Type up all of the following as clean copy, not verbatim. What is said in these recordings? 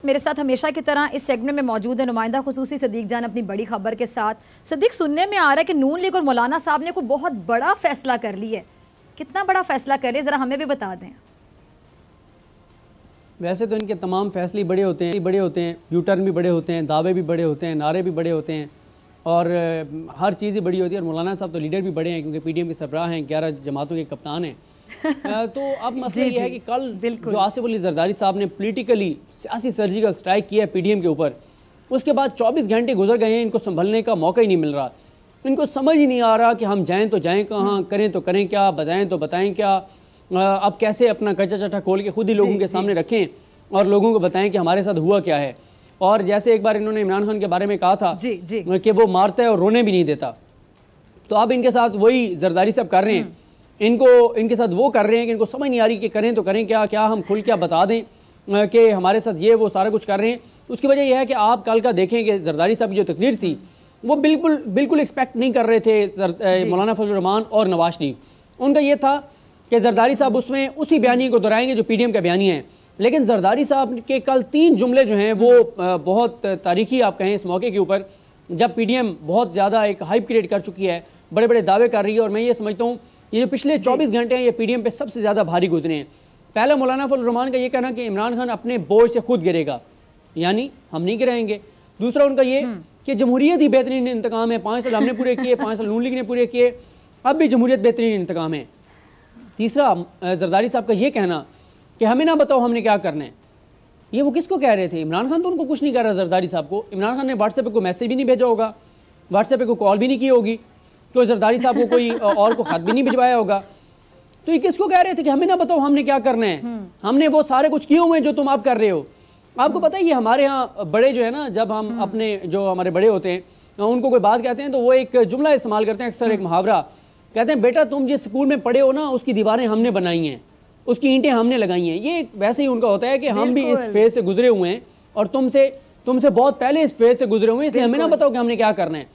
मेरे साथ हमेशा की तरह इस सेगमेंट में मौजूद है नुमाइंदा खुसूसी सदीक जान अपनी बड़ी खबर के साथ। सदीक, सुनने में आ रहा है कि नून लीग और मौलाना साहब ने कोई बहुत बड़ा फैसला कर लिया है। कितना बड़ा फैसला कर लिया, ज़रा हमें भी बता दें। वैसे तो इनके तमाम फैसले बड़े होते हैं, यू टर्न भी बड़े होते हैं, दावे भी बड़े होते हैं, नारे भी बड़े होते हैं और हर चीज़ ही बड़ी होती है। और मौलाना साहब तो लीडर भी बड़े हैं क्योंकि पीडीएम के सरबराह हैं, 11 जमातों के कप्तान हैं। तो अब मसला ये है कि कल जो आसिफ अली जरदारी साहब ने पॉलिटिकली सियासी सर्जिकल स्ट्राइक किया है पीडीएम के ऊपर, उसके बाद 24 घंटे गुजर गए हैं, इनको संभलने का मौका ही नहीं मिल रहा। इनको समझ ही नहीं आ रहा कि हम जाएं तो जाएं कहाँ, करें तो करें क्या, बताएं तो बताएं क्या। अब कैसे अपना कच्चा चट्टा खोल के खुद ही लोगों के सामने रखें और लोगों को बताएं कि हमारे साथ हुआ क्या है। और जैसे एक बार इन्होंने इमरान खान के बारे में कहा था कि वो मारता है और रोने भी नहीं देता, तो अब इनके साथ वही जरदारी साहब कर रहे हैं। इनके साथ वो कर रहे हैं कि इनको समझ नहीं आ रही कि करें तो करें क्या, क्या हम खुल क्या बता दें कि हमारे साथ ये वो सारा कुछ कर रहे हैं। उसकी वजह यह है कि आप कल का देखें कि जरदारी साहब की जो तकरीर थी वो बिल्कुल एक्सपेक्ट नहीं कर रहे थे मौलाना फजल रहमान और नवाज शरीफ। उनका ये था कि जरदारी साहब उसमें उसी बयानी को दोहराएंगे जो पीडीएम का बयानी है। लेकिन जरदारी साहब के कल 3 जुमले जो हैं वो बहुत तारीखी आप कहें इस मौके के ऊपर, जब पीडीएम बहुत ज़्यादा एक हाइप क्रिएट कर चुकी है, बड़े बड़े दावे कर रही है। और मैं ये समझता हूँ ये जो पिछले 24 घंटे हैं ये पीडीएम पे सबसे ज़्यादा भारी गुजरे हैं। पहला मौलाना फजल रहमान का ये कहना कि इमरान खान अपने बोझ से खुद गिरेगा, यानी हम नहीं गिराएंगे। दूसरा उनका ये कि जमहूरियत ही बेहतरीन इंतकाम है, 5 साल हमने पूरे किए, 5 साल नून लीग ने पूरे किए, अब भी जमहूरियत बेहतरीन इंतकाम है। तीसरा जरदारी साहब का ये कहना कि हमें ना बताओ हमने क्या करना है। ये वो किसको कह रहे थे? इमरान खान तो उनको कुछ नहीं कह रहा जरदारी साहब को। इमरान खान ने व्हाट्सएप पे कोई मैसेज भी नहीं भेजा होगा, व्हाट्सएप पे कोई कॉल भी नहीं की होगी, तो जरदारी साहब को कोई और को खत भी नहीं भिजवाया होगा। तो ये किसको कह रहे थे कि हमें ना बताओ हमने क्या करना है, हमने वो सारे कुछ किए हुए हैं जो तुम आप कर रहे हो। आपको पता है ये हमारे यहाँ बड़े जो है ना, जब हम अपने जो हमारे बड़े होते हैं उनको कोई बात कहते हैं तो वो एक जुमला इस्तेमाल करते हैं, अक्सर एक मुहावरा कहते हैं, बेटा तुम जिस स्कूल में पढ़े हो ना उसकी दीवारें हमने बनाई हैं, उसकी ईंटें हमने लगाई हैं। ये वैसे ही उनका होता है कि हम भी इस फेज से गुजरे हुए हैं और तुमसे बहुत पहले इस फेज से गुजरे हुए हैं, इसलिए हमें ना बताओ कि हमने क्या करना है।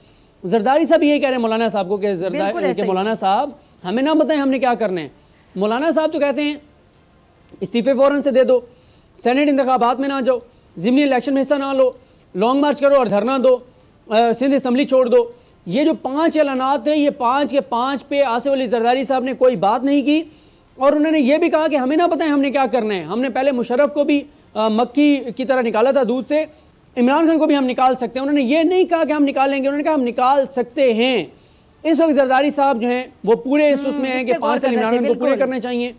जरदारी साहब यही कह रहे हैं मौलाना साहब को कि मौलाना साहब हमें ना बताएं हमने क्या करना है। मौलाना साहब तो कहते हैं इस्तीफे फौरन से दे दो, सेनेट इंतखाबात में ना जाओ, ज़िमनी इलेक्शन में हिस्सा ना लो, लॉन्ग मार्च करो और धरना दो, सिंध असम्बली छोड़ दो। ये जो 5 ऐलानात थे ये 5 के 5 पे आसिफ अली जरदारी साहब ने कोई बात नहीं की। और उन्होंने ये भी कहा कि हमें ना बताएं हमने क्या करना है। हमने पहले मुशर्रफ को भी मक्की की तरह निकाला था दूध से, इमरान खान को भी हम निकाल सकते हैं। उन्होंने ये नहीं कहा कि हम निकालेंगे, उन्होंने कहा हम निकाल सकते हैं। इस वक्त जरदारी साहब जो हैं वो पूरे इस उसमें हैं कि 5 साल इमरान खान को पूरे करने चाहिए,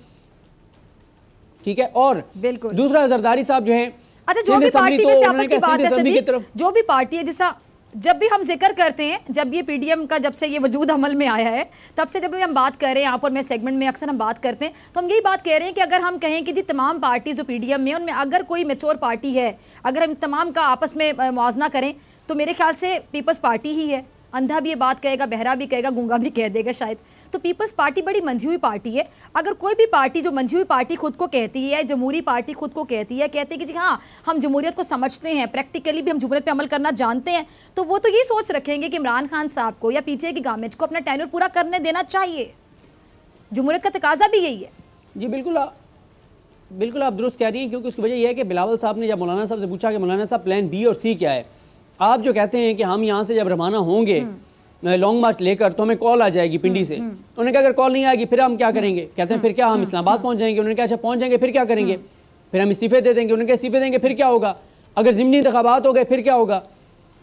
ठीक है। और दूसरा जरदारी साहब जो है, अच्छा जो भी पार्टी में से आपस की बात है सदीक, जो भी पार्टी है, जैसा जब भी हम जिक्र करते हैं, जब ये पीडीएम का जब से ये वजूद अमल में आया है तब से जब भी हम बात कर रहे हैं यहाँ पर, मैं सेगमेंट में अक्सर हम बात करते हैं तो हम यही बात कह रहे हैं कि अगर हम कहें कि जी तमाम पार्टी जो पीडीएम में उनमें अगर कोई मैच्योर पार्टी है, अगर हम तमाम का आपस में मुआवजा करें तो मेरे ख्याल से पीपल्स पार्टी ही है। अंधा भी ये बात कहेगा, बहरा भी कहेगा, गूंगा भी कह देगा शायद। तो पीपल्स पार्टी बड़ी मंझी हुई पार्टी है। अगर कोई भी पार्टी जो मंझी हुई पार्टी खुद को कहती है, जमहूरी पार्टी खुद को कहती है, कहते हैं कि जी हाँ हम जमहूरियत को समझते हैं, प्रैक्टिकली भी हम जमहूरियत पे अमल करना जानते हैं, तो वो तो ये सोच रखेंगे कि इमरान खान साहब को या पीटीआई की गवर्नमेंट को अपना टेन्योर पूरा करने देना चाहिए। जमहूरियत का तकाजा भी यही है। जी बिल्कुल आप दुरुस्त कह रही हैं, क्योंकि उसकी वजह यह है कि बिलावल साहब ने जब मौलाना साहब से पूछा कि मौलाना साहब प्लान बी और सी क्या है, आप जो कहते हैं कि हम यहाँ से जब रवाना होंगे लॉन्ग मार्च लेकर तो हमें कॉल आ जाएगी पिंडी से। उन्होंने कहा अगर कॉल नहीं आएगी फिर हम क्या करेंगे? कहते हैं फिर क्या हम इस्लामाबाद पहुंच जाएंगे। उन्होंने कहा अच्छा पहुंच जाएंगे फिर क्या करेंगे? फिर हम इस्तीफे दे देंगे। उन्होंने कहा इस्तीफे देंगे फिर क्या होगा? अगर ज़िमनी इंतखाबात हो गए फिर क्या होगा?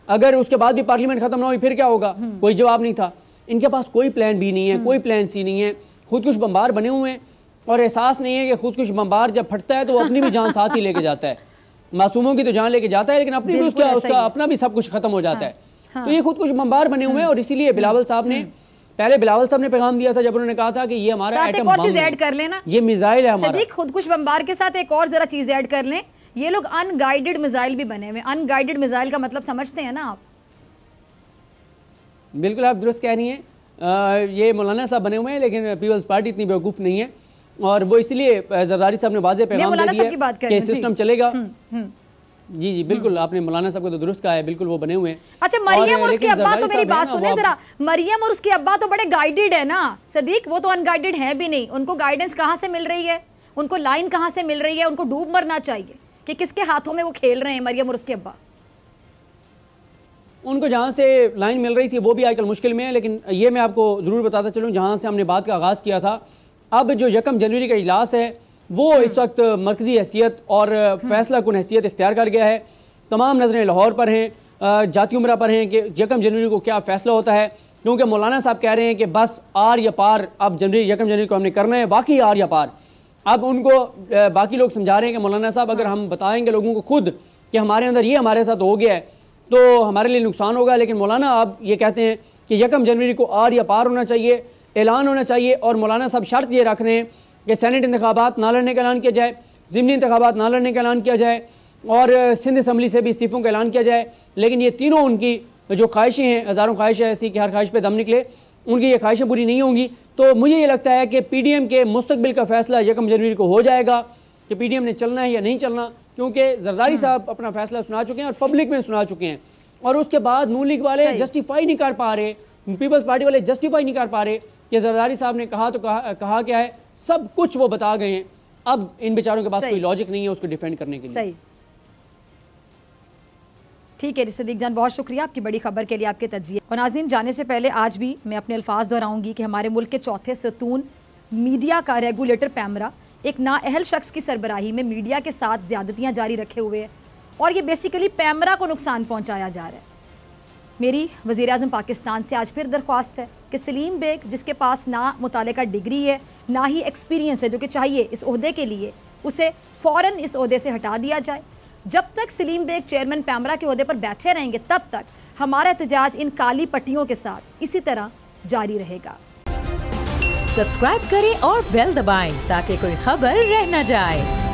अगर उसके बाद भी पार्लियामेंट खत्म ना हुई फिर क्या होगा? कोई जवाब नहीं था। इनके पास कोई प्लान बी नहीं है, कोई प्लान सी नहीं है। खुदकुश बम्बार बने हुए हैं और एहसास नहीं है कि खुदकुश बम्बार जब फटता है तो वो अपनी भी जान साथ ही लेके जाता है। मासूमों की तो जान लेके जाता है लेकिन अपनी भी उसका अपना भी सब कुछ खत्म हो जाता है। तो ये खुद कुछ बम्बार बने हुए हैं और इसीलिए बिलावल साहब ने पैगाम दिया था जब उन्होंने कहा था कि ये हमारा एटम बम चीज ऐड कर लेना, ये मिसाइल है हमारा। सदीक खुद कुछ बम्बार के साथ एक और जरा चीज ऐड कर लें, ये लोग अनगाइडेड मिसाइल भी बने हुए। अनगाइडेड मिसाइल का मतलब समझते हैं ना आप? बिल्कुल आप दुरुस्त कह रही हैं। ये मौलाना साहब बने हुए हैं लेकिन पीपल्स पार्टी इतनी बेवकूफ़ नहीं है और वो इसलिए जरदारी साहब ने वाज़ेह पैगाम दे दिया कि सिस्टम चलेगा। जी बिल्कुल आपने मौलाना साहब को तो दुरुस्त कहा है, बिल्कुल वो बने हुए हैं। अच्छा मरियम और उसके अब्बा, तो मेरी बात सुने जरा, मरियम और उसके अब्बा तो बड़े गाइडेड है ना सदीक, वो तो अनगाइडेड है भी नहीं। उनको गाइडेंस कहाँ से मिल रही है? उनको लाइन कहाँ से मिल रही है? उनको डूब मरना चाहिए कि किसके हाथों में वो खेल रहे हैं मरियम और उसके अब्बा? उनको जहाँ से लाइन मिल रही थी वो भी आजकल मुश्किल में है, लेकिन ये मैं आपको ज़रूर बताता चलूँ, जहाँ से हमने बात का आगाज़ किया था, अब जो 1 जनवरी का इजलास है वो इस वक्त मरकज़ी हैसियत और फैसला कुन हैसियत इख्तियार कर गया है। तमाम नज़रें लाहौर पर हैं, जाती उमरा पर हैं कि 1 जनवरी को क्या फ़ैसला होता है, क्योंकि मौलाना साहब कह रहे हैं कि बस आर या पार, अब 1 जनवरी को हमने करना है, वाकई आर या पार। अब उनको बाकी लोग समझा रहे हैं कि मौलाना साहब अगर हम बताएंगे लोगों को खुद कि हमारे अंदर ये हमारे साथ हो गया है तो हमारे लिए नुकसान होगा, लेकिन मौलाना अब ये कहते हैं कि 1 जनवरी को आर या पार होना चाहिए, ऐलान होना चाहिए। और मौलाना साहब शर्त ये रख रहे हैं कि सेनेट इंतखाबात ना लड़ने का ऐलान किया जाए, ज़िमनी इंतखाबात ना लड़ने का ऐलान किया जाए और सिंध असम्बली से भी इस्तीफ़ों का ऐलान किया जाए। लेकिन ये तीनों उनकी जो ख्वाहिशें हैं, हज़ारों ख्वाहिशें ऐसी कि हर ख्वाहिश पे दम निकले, उनकी ये ख्वाहिशें पूरी नहीं होंगी। तो मुझे ये लगता है कि PDM के मुस्तकबिल का फ़ैसला 1 जनवरी को हो जाएगा कि PDM ने चलना है या नहीं चलना, क्योंकि जरदारी साहब अपना फ़ैसला सुना चुके हैं और पब्लिक में सुना चुके हैं। और उसके बाद नून लीग वाले जस्टिफाई नहीं कर पा रहे, पीपल्स पार्टी वाले जस्टिफाई नहीं कर पा रहे कि जरदारी साहब ने कहा तो कहा क्या है, सब कुछ वो बता गए हैं। अब इन बेचारों के पास कोई लॉजिक नहीं है उसको डिफेंड करने के लिए। सही, ठीक है जी सदीक जान, बहुत शुक्रिया आपकी बड़ी खबर के लिए, आपके तज्जिए। और नाज़रीन, जाने से पहले आज भी मैं अपने अल्फाज दोहराऊंगी कि हमारे मुल्क के चौथे सतून मीडिया का रेगुलेटर पैमरा एक नाअहल शख्स की सरबराही में मीडिया के साथ ज़्यादतियाँ जारी रखे हुए है और ये बेसिकली पैमरा को नुकसान पहुँचाया जा रहा है। मेरी वज़ीर-ए-आज़म पाकिस्तान से आज फिर दरख्वास्त है कि सलीम बेग, जिसके पास ना मुतालिका डिग्री है ना ही एक्सपीरियंस है जो कि चाहिए इस ओहदे के लिए, उसे फ़ौरन इस ओहदे से हटा दिया जाए। जब तक सलीम बेग चेयरमैन पैमरा के ओहदे पर बैठे रहेंगे तब तक हमारा एहतजाज इन काली पट्टियों के साथ इसी तरह जारी रहेगा। सब्सक्राइब करें और बेल दबाएं ताकि कोई खबर रह न जाए।